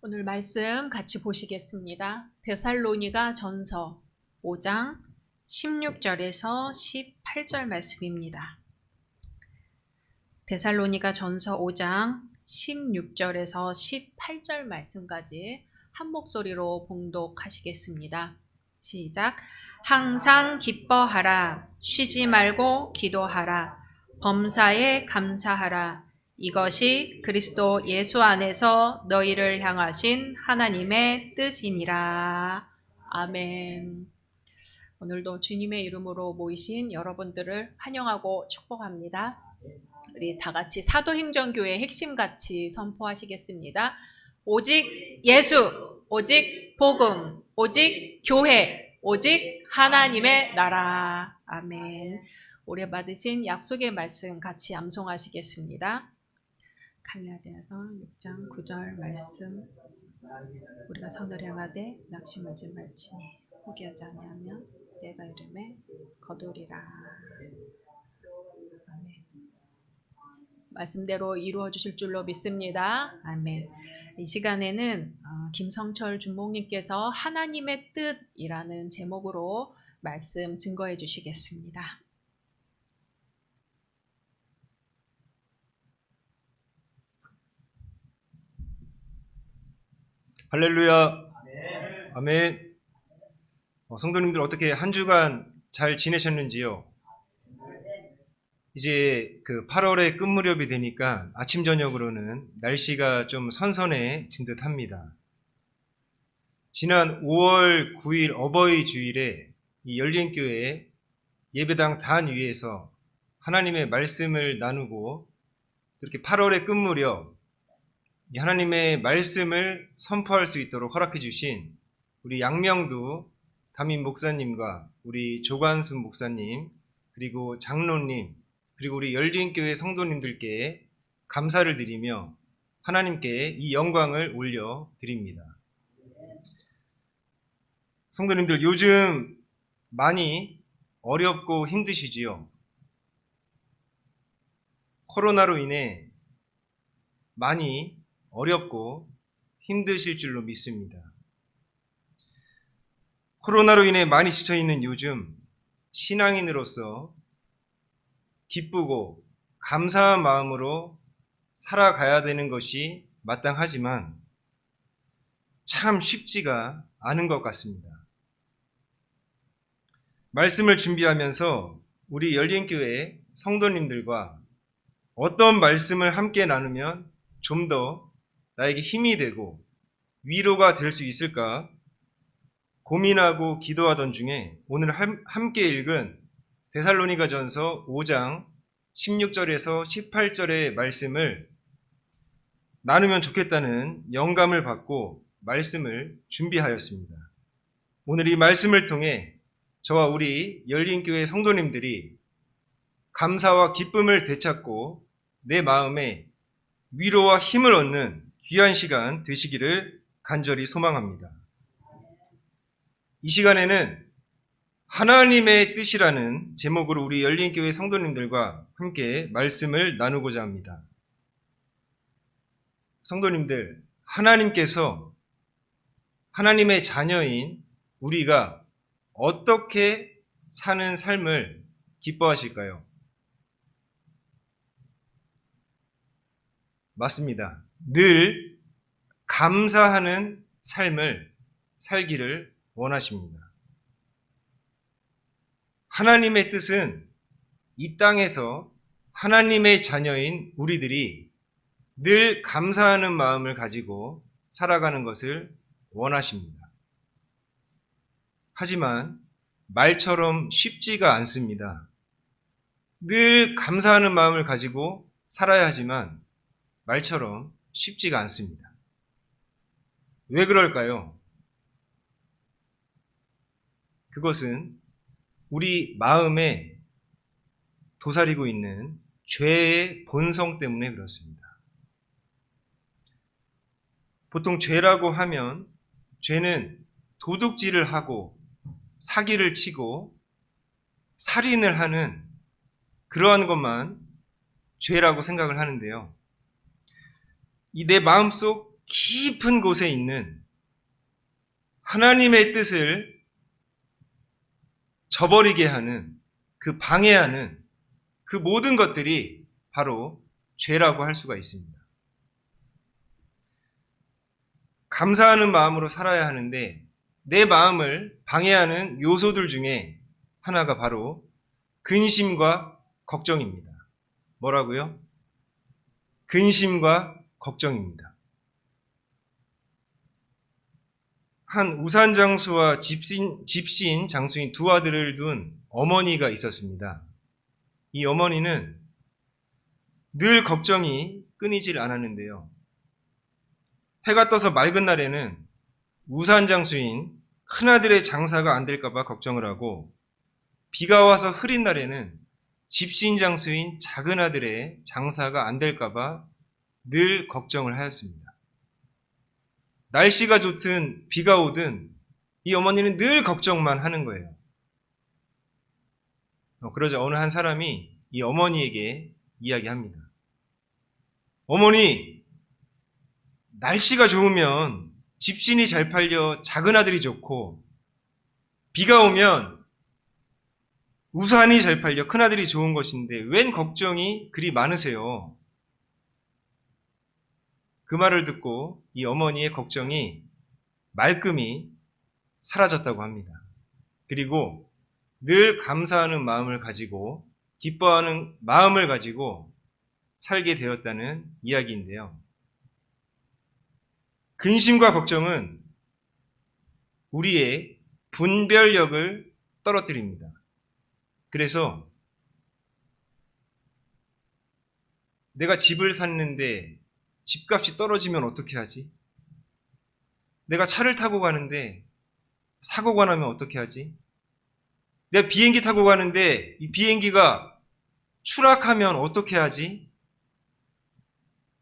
오늘 말씀 같이 보시겠습니다. 데살로니가 전서 5장 16절에서 18절 말씀입니다. 데살로니가 전서 5장 16절에서 18절 말씀까지 한 목소리로 봉독하시겠습니다. 시작. 항상 기뻐하라. 쉬지 말고 기도하라. 범사에 감사하라. 이것이 그리스도 예수 안에서 너희를 향하신 하나님의 뜻이니라. 아멘. 오늘도 주님의 이름으로 모이신 여러분들을 환영하고 축복합니다. 우리 다 같이 사도행전교회 핵심같이 선포하시겠습니다. 오직 예수, 오직 복음, 오직 교회, 오직 하나님의 나라. 아멘. 오래 받으신 약속의 말씀 같이 암송하시겠습니다. 갈라디아서 6장 9절 말씀. 우리가 선을 향하되 낙심하지 말지니 포기하지 아니하면 내가 이름에 거두리라. 아멘. 말씀대로 이루어 주실 줄로 믿습니다. 아멘. 이 시간에는 김성철 주목님께서 하나님의 뜻이라는 제목으로 말씀 증거해 주시겠습니다. 할렐루야. 아멘. 성도님들 어떻게 한 주간 잘 지내셨는지요? 이제 8월의 끝 무렵이 되니까 아침 저녁으로는 날씨가 좀 선선해진 듯 합니다. 지난 5월 9일 어버이 주일에 이 열린교회 예배당 단 위에서 하나님의 말씀을 나누고 이렇게 8월의 끝 무렵 하나님의 말씀을 선포할 수 있도록 허락해 주신 우리 양명두 담임 목사님과 우리 조관순 목사님 그리고 장로님 그리고 우리 열린교회 성도님들께 감사를 드리며 하나님께 이 영광을 올려드립니다. 성도님들 요즘 많이 어렵고 힘드시지요? 코로나로 인해 많이 어렵고 힘드실 줄로 믿습니다. 코로나로 인해 많이 지쳐있는 요즘 신앙인으로서 기쁘고 감사한 마음으로 살아가야 되는 것이 마땅하지만 참 쉽지가 않은 것 같습니다. 말씀을 준비하면서 우리 열린교회 성도님들과 어떤 말씀을 함께 나누면 좀 더 나에게 힘이 되고 위로가 될 수 있을까 고민하고 기도하던 중에 오늘 함께 읽은 데살로니가 전서 5장 16절에서 18절의 말씀을 나누면 좋겠다는 영감을 받고 말씀을 준비하였습니다. 오늘 이 말씀을 통해 저와 우리 열린교회 성도님들이 감사와 기쁨을 되찾고 내 마음에 위로와 힘을 얻는 귀한 시간 되시기를 간절히 소망합니다. 이 시간에는 하나님의 뜻이라는 제목으로 우리 열린교회 성도님들과 함께 말씀을 나누고자 합니다. 성도님들, 하나님께서 하나님의 자녀인 우리가 어떻게 사는 삶을 기뻐하실까요? 맞습니다. 늘 감사하는 삶을 살기를 원하십니다. 하나님의 뜻은 이 땅에서 하나님의 자녀인 우리들이 늘 감사하는 마음을 가지고 살아가는 것을 원하십니다. 하지만 말처럼 쉽지가 않습니다. 늘 감사하는 마음을 가지고 살아야 하지만 말처럼 쉽지가 않습니다. 왜 그럴까요? 그것은 우리 마음에 도사리고 있는 죄의 본성 때문에 그렇습니다. 보통 죄라고 하면 죄는 도둑질을 하고 사기를 치고 살인을 하는 그러한 것만 죄라고 생각을 하는데요. 이 내 마음속 깊은 곳에 있는 하나님의 뜻을 저버리게 하는, 그 방해하는 그 모든 것들이 바로 죄라고 할 수가 있습니다. 감사하는 마음으로 살아야 하는데 내 마음을 방해하는 요소들 중에 하나가 바로 근심과 걱정입니다. 뭐라고요? 근심과 걱정입니다. 한 우산장수와 집시인 장수인 두 아들을 둔 어머니가 있었습니다. 이 어머니는 늘 걱정이 끊이질 않았는데요. 해가 떠서 맑은 날에는 우산장수인 큰아들의 장사가 안 될까봐 걱정을 하고, 비가 와서 흐린 날에는 집시인 장수인 작은아들의 장사가 안 될까봐 늘 걱정을 하였습니다. 날씨가 좋든 비가 오든 이 어머니는 늘 걱정만 하는 거예요. 그러자 어느 한 사람이 이 어머니에게 이야기합니다. 어머니, 날씨가 좋으면 집신이 잘 팔려 작은아들이 좋고, 비가 오면 우산이 잘 팔려 큰아들이 좋은 것인데 웬 걱정이 그리 많으세요? 그 말을 듣고 이 어머니의 걱정이 말끔히 사라졌다고 합니다. 그리고 늘 감사하는 마음을 가지고, 기뻐하는 마음을 가지고 살게 되었다는 이야기인데요. 근심과 걱정은 우리의 분별력을 떨어뜨립니다. 그래서 내가 집을 샀는데 집값이 떨어지면 어떻게 하지? 내가 차를 타고 가는데 사고가 나면 어떻게 하지? 내가 비행기 타고 가는데 이 비행기가 추락하면 어떻게 하지?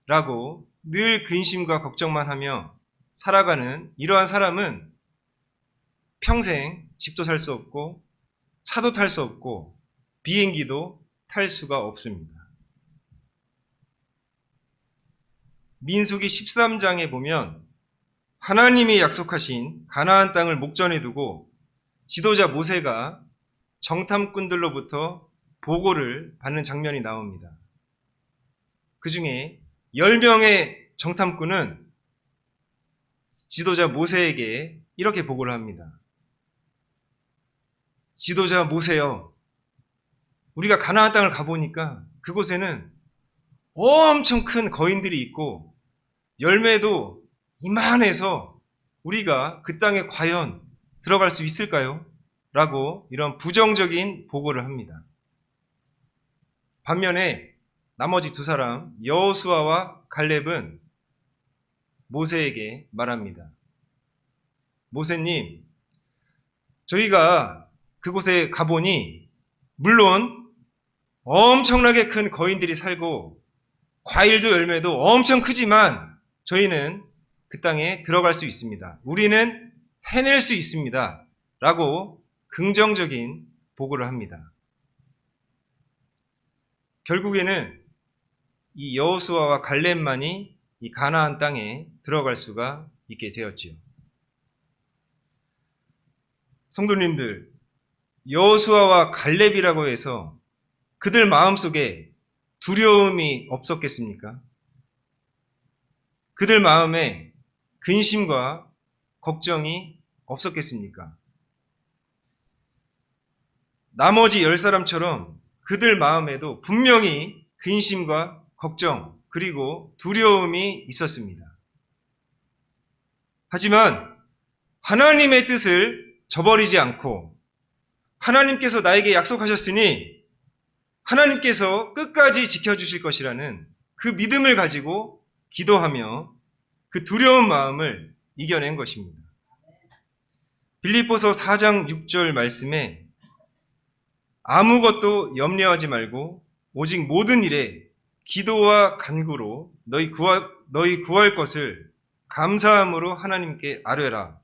라고 늘 근심과 걱정만 하며 살아가는 이러한 사람은 평생 집도 살 수 없고 차도 탈 수 없고 비행기도 탈 수가 없습니다. 민수기 13장에 보면 하나님이 약속하신 가나안 땅을 목전에 두고 지도자 모세가 정탐꾼들로부터 보고를 받는 장면이 나옵니다. 그 중에 10명의 정탐꾼은 지도자 모세에게 이렇게 보고를 합니다. 지도자 모세여, 우리가 가나안 땅을 가보니까 그곳에는 엄청 큰 거인들이 있고 열매도 이만해서 우리가 그 땅에 과연 들어갈 수 있을까요? 라고 이런 부정적인 보고를 합니다. 반면에 나머지 두 사람 여호수아와 갈렙은 모세에게 말합니다. 모세님, 저희가 그곳에 가보니 물론 엄청나게 큰 거인들이 살고 과일도 열매도 엄청 크지만 저희는 그 땅에 들어갈 수 있습니다. 우리는 해낼 수 있습니다. 라고 긍정적인 보고를 합니다. 결국에는 이 여호수아와 갈렙만이 이 가나안 땅에 들어갈 수가 있게 되었지요. 성도님들, 여호수아와 갈렙이라고 해서 그들 마음속에 두려움이 없었겠습니까? 그들 마음에 근심과 걱정이 없었겠습니까? 나머지 10사람처럼 그들 마음에도 분명히 근심과 걱정 그리고 두려움이 있었습니다. 하지만 하나님의 뜻을 저버리지 않고 하나님께서 나에게 약속하셨으니 하나님께서 끝까지 지켜주실 것이라는 그 믿음을 가지고 기도하며 그 두려운 마음을 이겨낸 것입니다. 빌립보서 4장 6절 말씀에 아무것도 염려하지 말고 오직 모든 일에 기도와 간구로 너희 구할 것을 감사함으로 하나님께 아뢰라.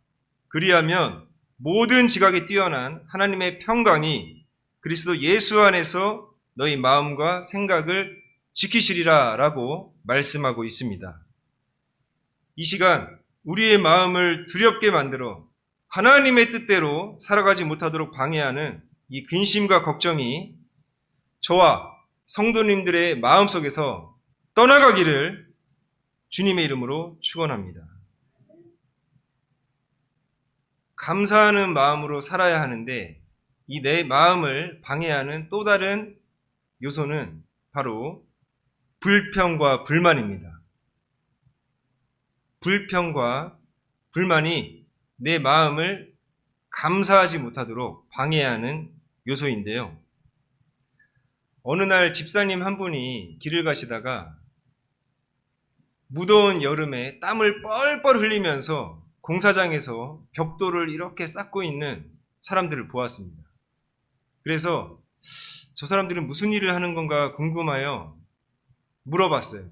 그리하면 모든 지각에 뛰어난 하나님의 평강이 그리스도 예수 안에서 너희 마음과 생각을 지키시리라 라고 말씀하고 있습니다. 이 시간 우리의 마음을 두렵게 만들어 하나님의 뜻대로 살아가지 못하도록 방해하는 이 근심과 걱정이 저와 성도님들의 마음속에서 떠나가기를 주님의 이름으로 축원합니다. 감사하는 마음으로 살아야 하는데 이 내 마음을 방해하는 또 다른 요소는 바로 불평과 불만입니다. 불평과 불만이 내 마음을 감사하지 못하도록 방해하는 요소인데요. 어느 날 집사님 한 분이 길을 가시다가 무더운 여름에 땀을 뻘뻘 흘리면서 공사장에서 벽돌을 이렇게 쌓고 있는 사람들을 보았습니다. 그래서 저 사람들은 무슨 일을 하는 건가 궁금하여 물어봤어요.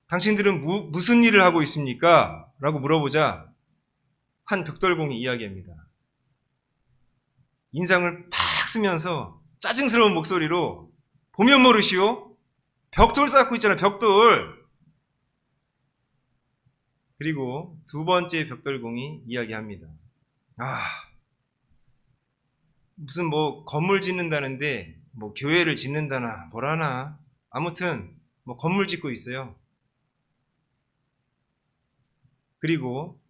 당신들은 무슨 일을 하고 있습니까? 라고 물어보자 한 벽돌공이 이야기합니다. 인상을 팍 쓰면서 짜증스러운 목소리로 보면 모르시오? 벽돌 쌓고 있잖아, 벽돌. 그리고 두 번째 벽돌공이 이야기합니다. 무슨 건물 짓는다는데 교회를 짓는다나 뭐라나 아무튼 건물 짓고 있어요. 그리고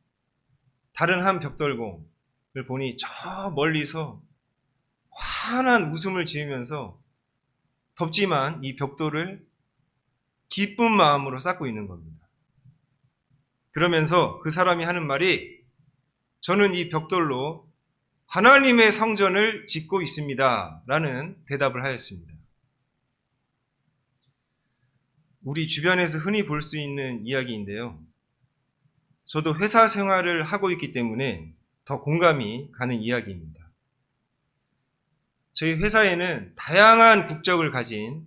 다른 한 벽돌공을 보니 저 멀리서 환한 웃음을 지으면서 덥지만 이 벽돌을 기쁜 마음으로 쌓고 있는 겁니다. 그러면서 그 사람이 하는 말이 저는 이 벽돌로 하나님의 성전을 짓고 있습니다. 라는 대답을 하였습니다. 우리 주변에서 흔히 볼 수 있는 이야기인데요. 저도 회사 생활을 하고 있기 때문에 더 공감이 가는 이야기입니다. 저희 회사에는 다양한 국적을 가진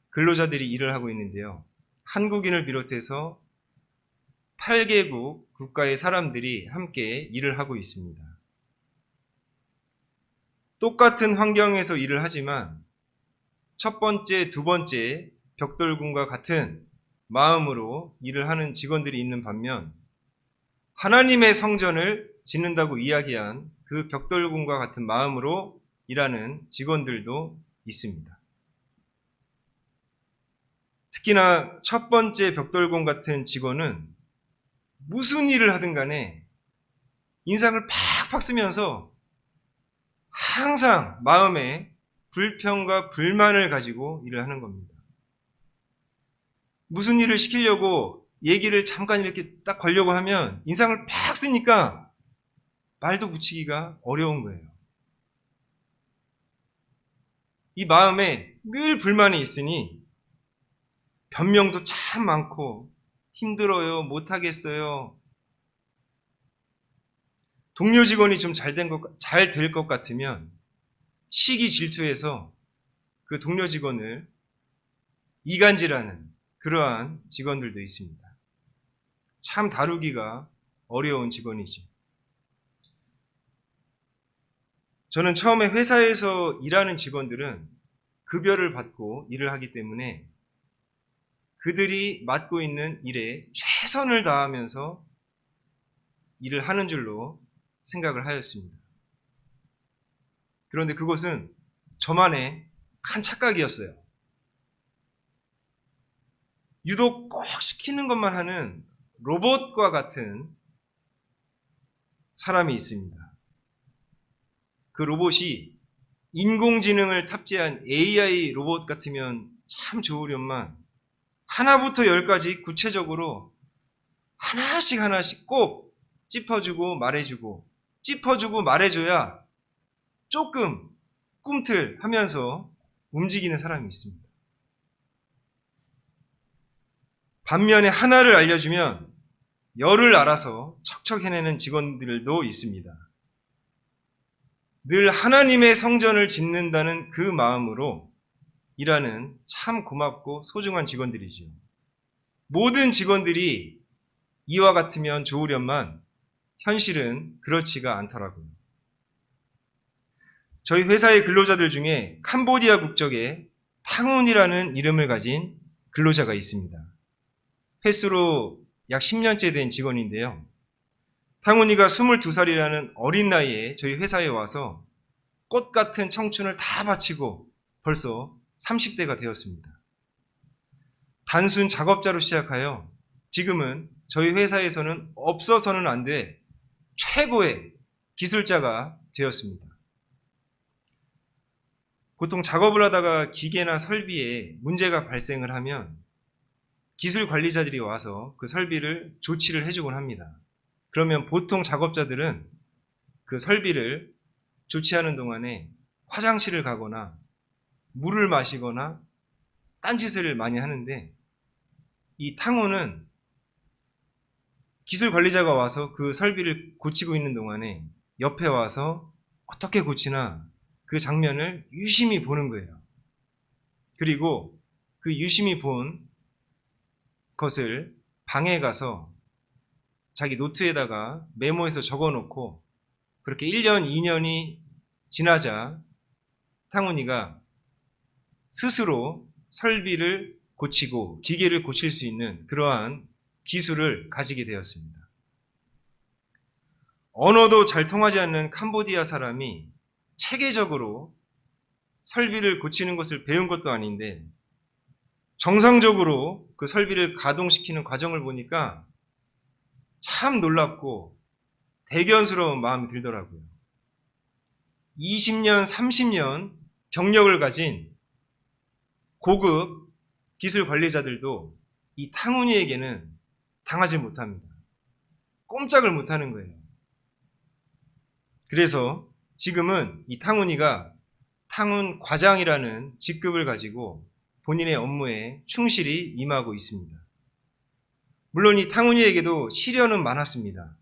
근로자들이 일을 하고 있는데요. 한국인을 비롯해서 8개국 국가의 사람들이 함께 일을 하고 있습니다. 똑같은 환경에서 일을 하지만 첫 번째, 두 번째 벽돌군과 같은 마음으로 일을 하는 직원들이 있는 반면 하나님의 성전을 짓는다고 이야기한 그 벽돌군과 같은 마음으로 일하는 직원들도 있습니다. 특히나 첫 번째 벽돌공 같은 직원은 무슨 일을 하든 간에 인상을 팍팍 쓰면서 항상 마음에 불평과 불만을 가지고 일을 하는 겁니다. 무슨 일을 시키려고 얘기를 잠깐 이렇게 딱 걸려고 하면 인상을 팍 쓰니까 말도 붙이기가 어려운 거예요. 이 마음에 늘 불만이 있으니 변명도 참 많고 힘들어요, 못하겠어요. 동료 직원이 좀 잘 될 것 같으면 시기 질투해서 그 동료 직원을 이간질하는 그러한 직원들도 있습니다. 참 다루기가 어려운 직원이죠. 저는 처음에 회사에서 일하는 직원들은 급여를 받고 일을 하기 때문에 그들이 맡고 있는 일에 최선을 다하면서 일을 하는 줄로 생각을 하였습니다. 그런데 그것은 저만의 한 착각이었어요. 유독 꼭 시키는 것만 하는 로봇과 같은 사람이 있습니다. 그 로봇이 인공지능을 탑재한 AI 로봇 같으면 참 좋으련만 하나부터 열까지 구체적으로 하나씩 꼭 짚어주고 말해주고 짚어주고 말해줘야 조금 꿈틀하면서 움직이는 사람이 있습니다. 반면에 하나를 알려주면 열을 알아서 척척 해내는 직원들도 있습니다. 늘 하나님의 성전을 짓는다는 그 마음으로 일하는 참 고맙고 소중한 직원들이죠. 모든 직원들이 이와 같으면 좋으련만 현실은 그렇지가 않더라고요. 저희 회사의 근로자들 중에 캄보디아 국적의 탕운이라는 이름을 가진 근로자가 있습니다. 횟수로 약 10년째 된 직원인데요. 탕훈이가 22살이라는 어린 나이에 저희 회사에 와서 꽃 같은 청춘을 다 바치고 벌써 30대가 되었습니다. 단순 작업자로 시작하여 지금은 저희 회사에서는 없어서는 안 돼 최고의 기술자가 되었습니다. 보통 작업을 하다가 기계나 설비에 문제가 발생을 하면 기술 관리자들이 와서 그 설비를 조치를 해주곤 합니다. 그러면 보통 작업자들은 그 설비를 조치하는 동안에 화장실을 가거나 물을 마시거나 딴짓을 많이 하는데, 이 탕훈은 기술 관리자가 와서 그 설비를 고치고 있는 동안에 옆에 와서 어떻게 고치나 그 장면을 유심히 보는 거예요. 그리고 그 유심히 본 것을 방에 가서 자기 노트에다가 메모해서 적어놓고, 그렇게 1년, 2년이 지나자 탕훈이가 스스로 설비를 고치고 기계를 고칠 수 있는 그러한 기술을 가지게 되었습니다. 언어도 잘 통하지 않는 캄보디아 사람이 체계적으로 설비를 고치는 것을 배운 것도 아닌데 정상적으로 그 설비를 가동시키는 과정을 보니까 참 놀랍고 대견스러운 마음이 들더라고요. 20년, 30년 경력을 가진 고급 기술 관리자들도 이 탕훈이에게는 당하지 못합니다. 꼼짝을 못하는 거예요. 그래서 지금은 이 탕훈이가 탕훈 과장이라는 직급을 가지고 본인의 업무에 충실히 임하고 있습니다. 물론 이 탕훈이에게도 시련은 많았습니다.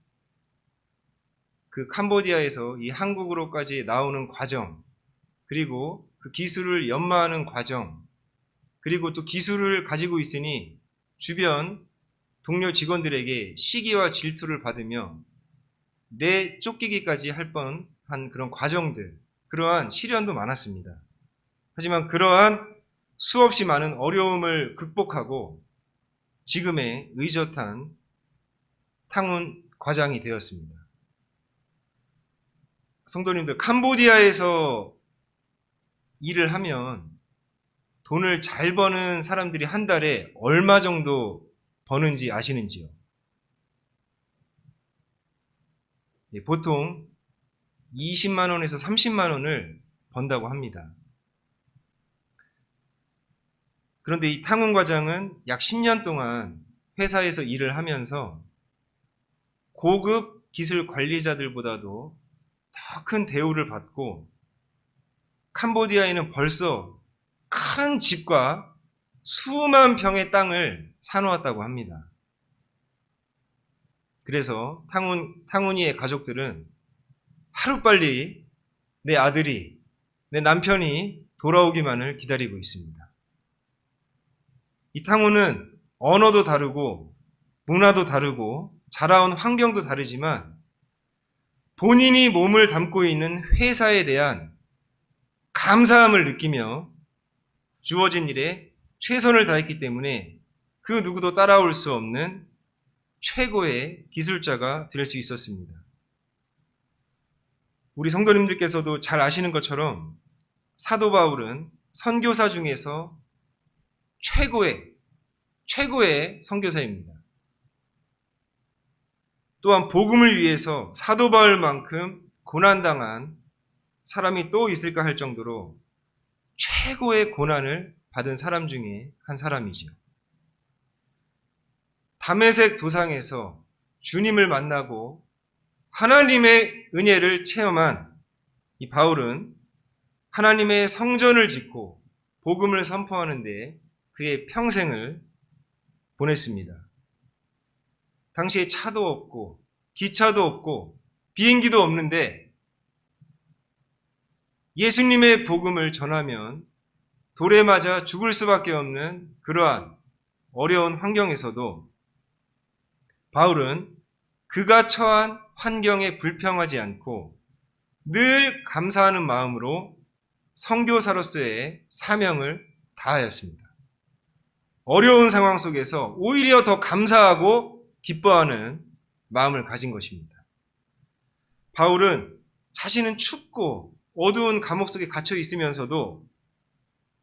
그 캄보디아에서 이 한국으로까지 나오는 과정, 그리고 그 기술을 연마하는 과정, 그리고 또 기술을 가지고 있으니 주변 동료 직원들에게 시기와 질투를 받으며 내쫓기기까지 할 뻔한 그런 과정들, 그러한 시련도 많았습니다. 하지만 그러한 수없이 많은 어려움을 극복하고 지금의 의젓한 탕훈 과장이 되었습니다. 성도님들, 캄보디아에서 일을 하면 돈을 잘 버는 사람들이 한 달에 얼마 정도 버는지 아시는지요? 보통 20만 원에서 30만 원을 번다고 합니다. 그런데 이 탕훈 과장은 약 10년 동안 회사에서 일을 하면서 고급 기술 관리자들보다도 더 큰 대우를 받고 캄보디아에는 벌써 큰 집과 수만 평의 땅을 사놓았다고 합니다. 그래서 탕훈이의 가족들은 하루빨리 내 아들이, 내 남편이 돌아오기만을 기다리고 있습니다. 이 탕훈은 언어도 다르고 문화도 다르고 자라온 환경도 다르지만 본인이 몸을 담고 있는 회사에 대한 감사함을 느끼며 주어진 일에 최선을 다했기 때문에 그 누구도 따라올 수 없는 최고의 기술자가 될 수 있었습니다. 우리 성도님들께서도 잘 아시는 것처럼 사도 바울은 선교사 중에서 최고의 선교사입니다. 또한 복음을 위해서 사도 바울만큼 고난당한 사람이 또 있을까 할 정도로 최고의 고난을 받은 사람 중에 한 사람이죠. 다메섹 도상에서 주님을 만나고 하나님의 은혜를 체험한 이 바울은 하나님의 성전을 짓고 복음을 선포하는 데 그의 평생을 보냈습니다. 당시에 차도 없고 기차도 없고 비행기도 없는데 예수님의 복음을 전하면 돌에 맞아 죽을 수밖에 없는 그러한 어려운 환경에서도 바울은 그가 처한 환경에 불평하지 않고 늘 감사하는 마음으로 선교사로서의 사명을 다하였습니다. 어려운 상황 속에서 오히려 더 감사하고 기뻐하는 마음을 가진 것입니다. 바울은 자신은 춥고 어두운 감옥 속에 갇혀 있으면서도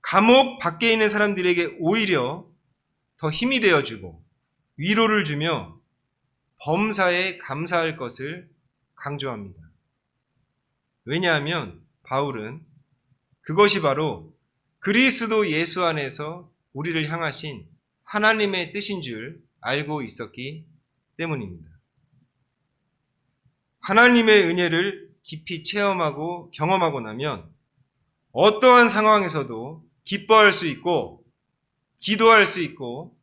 감옥 밖에 있는 사람들에게 오히려 더 힘이 되어주고 위로를 주며 범사에 감사할 것을 강조합니다. 왜냐하면 바울은 그것이 바로 그리스도 예수 안에서 우리를 향하신 하나님의 뜻인 줄 알고 있었기 때문입니다. 하나님의 은혜를 깊이 체험하고 경험하고 나면 어떠한 상황에서도 기뻐할 수 있고 기도할 수 있고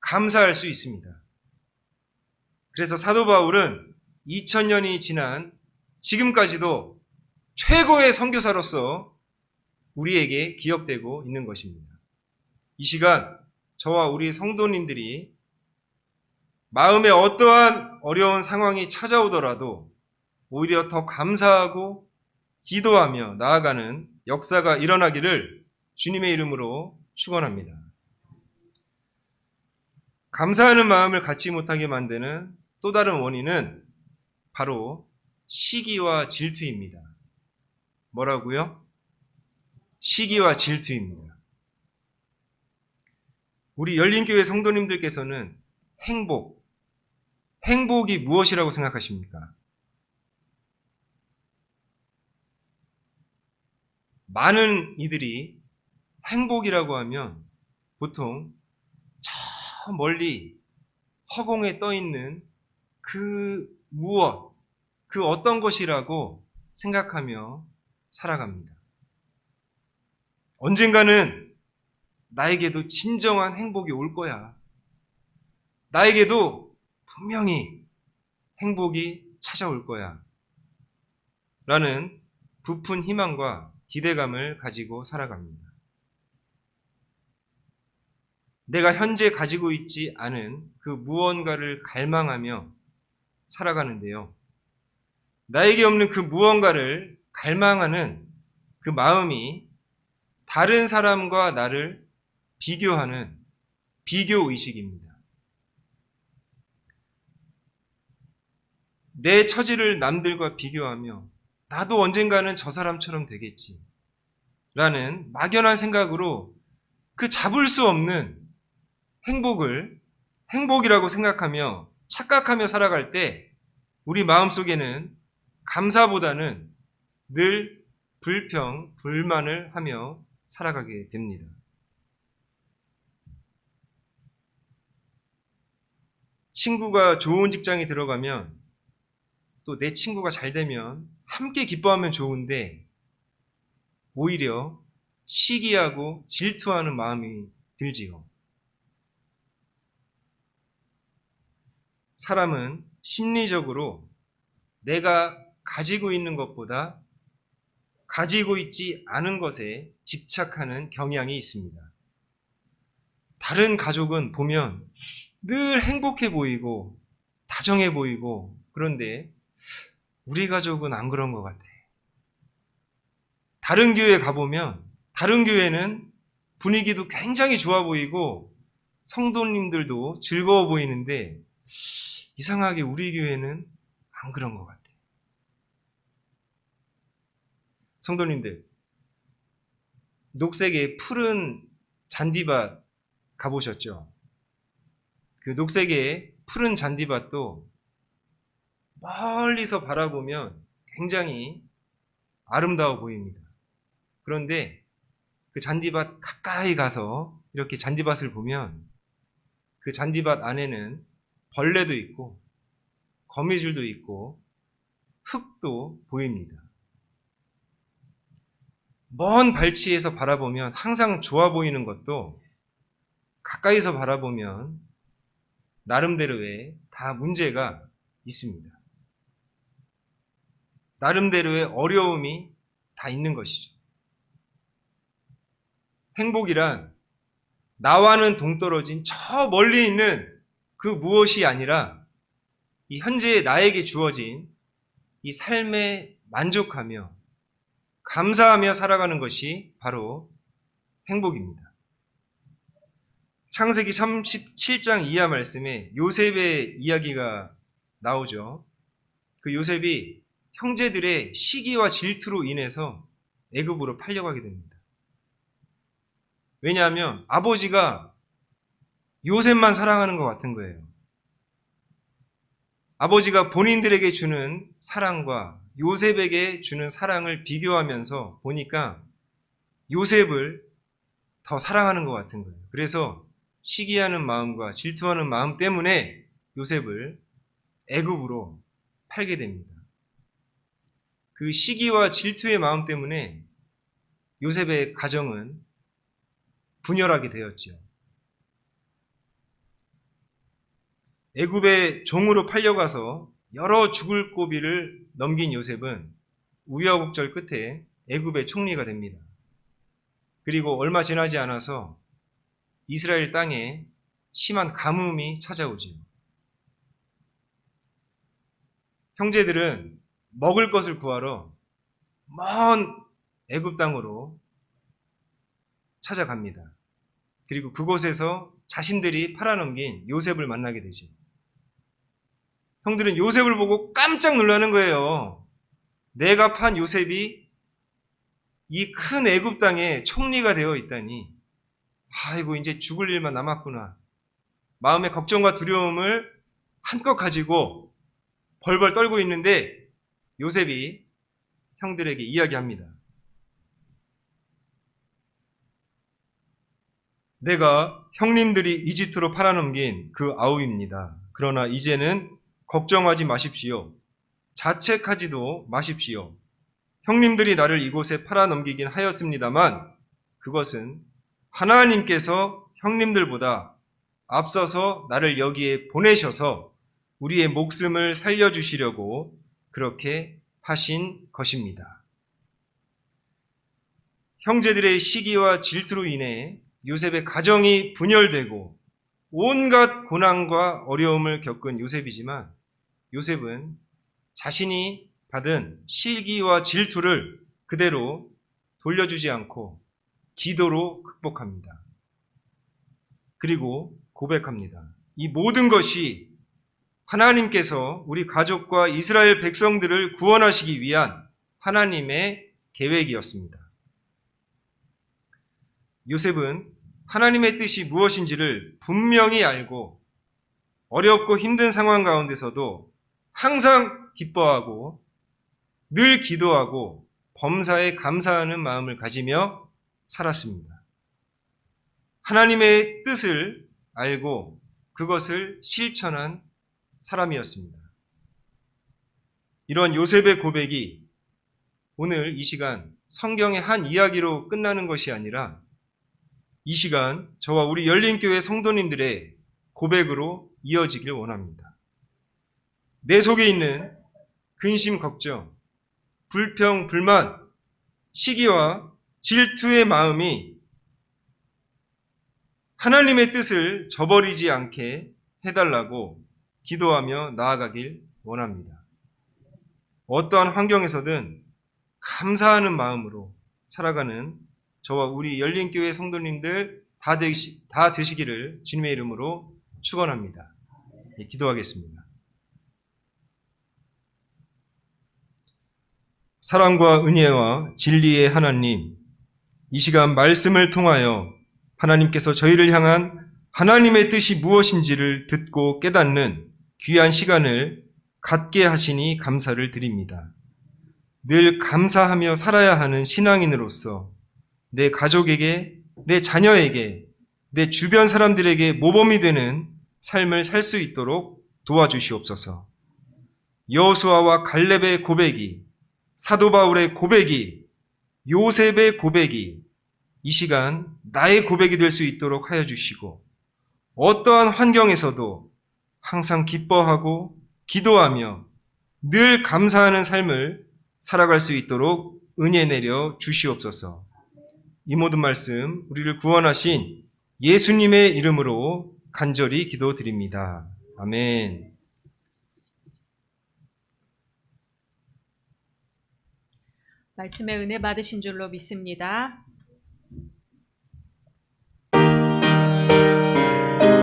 감사할 수 있습니다. 그래서 사도 바울은 2000년이 지난 지금까지도 최고의 선교사로서 우리에게 기억되고 있는 것입니다. 이 시간 저와 우리 성도님들이 마음에 어떠한 어려운 상황이 찾아오더라도 오히려 더 감사하고 기도하며 나아가는 역사가 일어나기를 주님의 이름으로 축원합니다. 감사하는 마음을 갖지 못하게 만드는 또 다른 원인은 바로 시기와 질투입니다. 뭐라고요? 시기와 질투입니다. 우리 열린교회 성도님들께서는 행복이 무엇이라고 생각하십니까? 많은 이들이 행복이라고 하면 보통 저 멀리 허공에 떠 있는 그 무엇, 그 어떤 것이라고 생각하며 살아갑니다. 언젠가는 나에게도 진정한 행복이 올 거야. 나에게도 분명히 행복이 찾아올 거야. 라는 부푼 희망과 기대감을 가지고 살아갑니다. 내가 현재 가지고 있지 않은 그 무언가를 갈망하며 살아가는데요. 나에게 없는 그 무언가를 갈망하는 그 마음이 다른 사람과 나를 비교하는 비교의식입니다. 내 처지를 남들과 비교하며 나도 언젠가는 저 사람처럼 되겠지 라는 막연한 생각으로 그 잡을 수 없는 행복을 행복이라고 생각하며 착각하며 살아갈 때 우리 마음속에는 감사보다는 늘 불평, 불만을 하며 살아가게 됩니다. 친구가 좋은 직장에 들어가면 또 내 친구가 잘 되면 함께 기뻐하면 좋은데 오히려 시기하고 질투하는 마음이 들지요. 사람은 심리적으로 내가 가지고 있는 것보다 가지고 있지 않은 것에 집착하는 경향이 있습니다. 다른 가족은 보면 늘 행복해 보이고 다정해 보이고 그런데 우리 가족은 안 그런 것 같아. 다른 교회 가보면 다른 교회는 분위기도 굉장히 좋아 보이고 성도님들도 즐거워 보이는데 이상하게 우리 교회는 안 그런 것 같아. 성도님들, 녹색의 푸른 잔디밭 가보셨죠? 그 녹색의 푸른 잔디밭도 멀리서 바라보면 굉장히 아름다워 보입니다. 그런데 그 잔디밭 가까이 가서 이렇게 잔디밭을 보면 그 잔디밭 안에는 벌레도 있고 거미줄도 있고 흙도 보입니다. 먼 발치에서 바라보면 항상 좋아 보이는 것도 가까이서 바라보면 나름대로의 다 문제가 있습니다. 나름대로의 어려움이 다 있는 것이죠. 행복이란 나와는 동떨어진 저 멀리 있는 그 무엇이 아니라 이 현재의 나에게 주어진 이 삶에 만족하며 감사하며 살아가는 것이 바로 행복입니다. 창세기 37장 이하 말씀에 요셉의 이야기가 나오죠. 그 요셉이 형제들의 시기와 질투로 인해서 애굽으로 팔려가게 됩니다. 왜냐하면 아버지가 요셉만 사랑하는 것 같은 거예요. 아버지가 본인들에게 주는 사랑과 요셉에게 주는 사랑을 비교하면서 보니까 요셉을 더 사랑하는 것 같은 거예요. 그래서 시기하는 마음과 질투하는 마음 때문에 요셉을 애굽으로 팔게 됩니다. 그 시기와 질투의 마음 때문에 요셉의 가정은 분열하게 되었죠. 애굽의 종으로 팔려가서 여러 죽을 고비를 넘긴 요셉은 우여곡절 끝에 애굽의 총리가 됩니다. 그리고 얼마 지나지 않아서 이스라엘 땅에 심한 가뭄이 찾아오죠. 형제들은 먹을 것을 구하러 먼 애굽 땅으로 찾아갑니다. 그리고 그곳에서 자신들이 팔아넘긴 요셉을 만나게 되죠. 형들은 요셉을 보고 깜짝 놀라는 거예요. 내가 판 요셉이 이 큰 애굽 땅에 총리가 되어 있다니, 아이고 이제 죽을 일만 남았구나. 마음의 걱정과 두려움을 한껏 가지고 벌벌 떨고 있는데 요셉이 형들에게 이야기합니다. 내가 형님들이 이집트로 팔아넘긴 그 아우입니다. 그러나 이제는 걱정하지 마십시오. 자책하지도 마십시오. 형님들이 나를 이곳에 팔아넘기긴 하였습니다만 그것은 하나님께서 형님들보다 앞서서 나를 여기에 보내셔서 우리의 목숨을 살려주시려고 그렇게 하신 것입니다. 형제들의 시기와 질투로 인해 요셉의 가정이 분열되고 온갖 고난과 어려움을 겪은 요셉이지만 요셉은 자신이 받은 시기와 질투를 그대로 돌려주지 않고 기도로 극복합니다. 그리고 고백합니다. 이 모든 것이 하나님께서 우리 가족과 이스라엘 백성들을 구원하시기 위한 하나님의 계획이었습니다. 요셉은 하나님의 뜻이 무엇인지를 분명히 알고 어렵고 힘든 상황 가운데서도 항상 기뻐하고 늘 기도하고 범사에 감사하는 마음을 가지며 살았습니다. 하나님의 뜻을 알고 그것을 실천한 사람이었습니다. 이런 요셉의 고백이 오늘 이 시간 성경의 한 이야기로 끝나는 것이 아니라 이 시간 저와 우리 열린교회 성도님들의 고백으로 이어지길 원합니다. 내 속에 있는 근심, 걱정, 불평, 불만, 시기와 질투의 마음이 하나님의 뜻을 저버리지 않게 해달라고 기도하며 나아가길 원합니다. 어떠한 환경에서든 감사하는 마음으로 살아가는 저와 우리 열린교회 성도님들 다 되시기를 주님의 이름으로 축원합니다. 기도하겠습니다. 사랑과 은혜와 진리의 하나님, 이 시간 말씀을 통하여 하나님께서 저희를 향한 하나님의 뜻이 무엇인지를 듣고 깨닫는 귀한 시간을 갖게 하시니 감사를 드립니다. 늘 감사하며 살아야 하는 신앙인으로서 내 가족에게, 내 자녀에게, 내 주변 사람들에게 모범이 되는 삶을 살 수 있도록 도와주시옵소서. 여호수아와 갈렙의 고백이, 사도 바울의 고백이, 요셉의 고백이 이 시간 나의 고백이 될 수 있도록 하여 주시고 어떠한 환경에서도 항상 기뻐하고 기도하며 늘 감사하는 삶을 살아갈 수 있도록 은혜 내려 주시옵소서. 이 모든 말씀 우리를 구원하신 예수님의 이름으로 간절히 기도드립니다. 아멘. 말씀의 은혜 받으신 줄로 믿습니다.